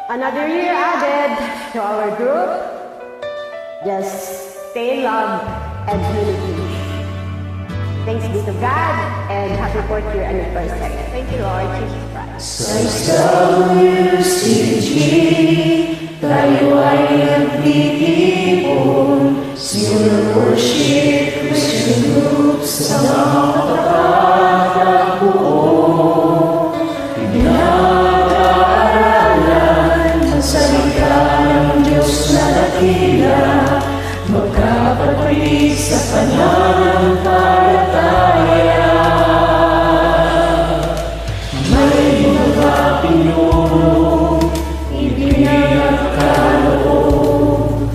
Another year added to our group. Just stay in love and unity. Thanks be to God and happy 4th year anniversary. Thank you, Lord Jesus Christ. Sa WCG, tayo ay nagtitipon. Single worship Christian group sa mga pagkakataon. Pinag-aaralan ang salita ng Diyos na dakila. Magkapatid sa pananampalataya. May mga pinuno, ipinagkaloob.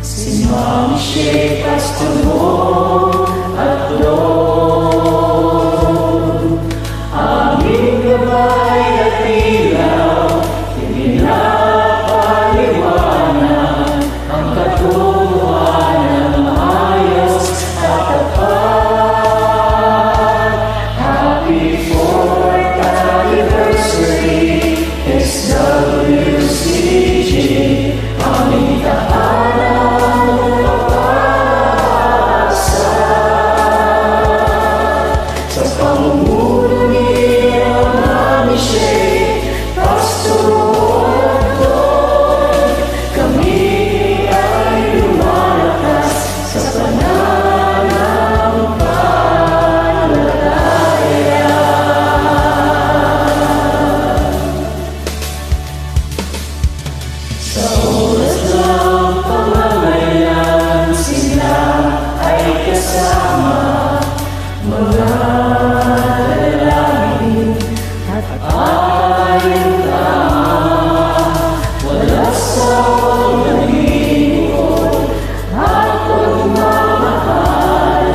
Si Ma'am Shea, Pastor Mo, at Lord. Aming gabay at ilaw, pinapaliwanag ang katuwang ng ayos at tapat. Happy 4th anniversary, SWCG, aming tahanan ng pag-asa. Sa pamumuno ni Ma'am Shea, Pastor Lord, kami ay lumalakas sa pananampalataya. Sa oras ng pangangailangan sila ay kasama. Mga lalaki at ayong tama, wala sawang nalilingkod at pagmamahal,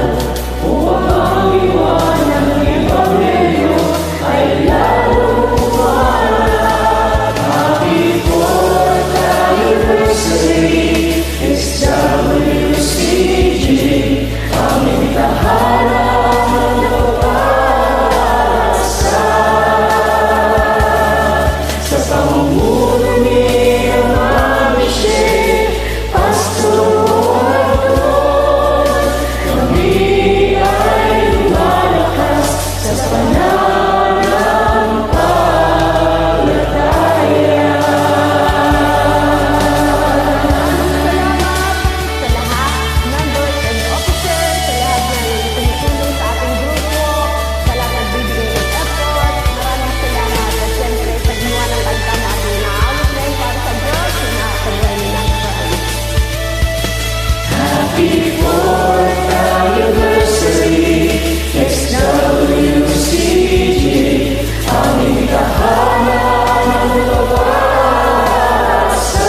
upang ang liwanag ng Ebanghelyo ay lalong pumalat. Happy 4th anniversary, SWCG, aming tahanan. Happy 4th anniversary, SWCG, aming tahanan ng pag-asa.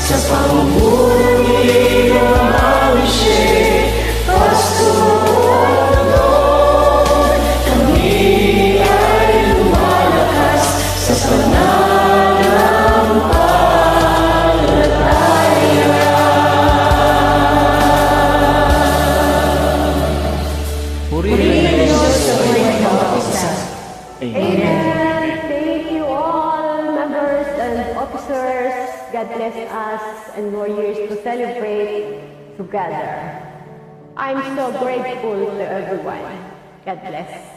Sa pamumuno ni Ma'am Shea, Pastor Lord, kami ay lumalakas sa pananampalataya. Purihin Diyos sa buhay ng isa. Amen. Thank you all, members and officers. God bless us and more years to celebrate together. I'm so grateful to everyone. God bless.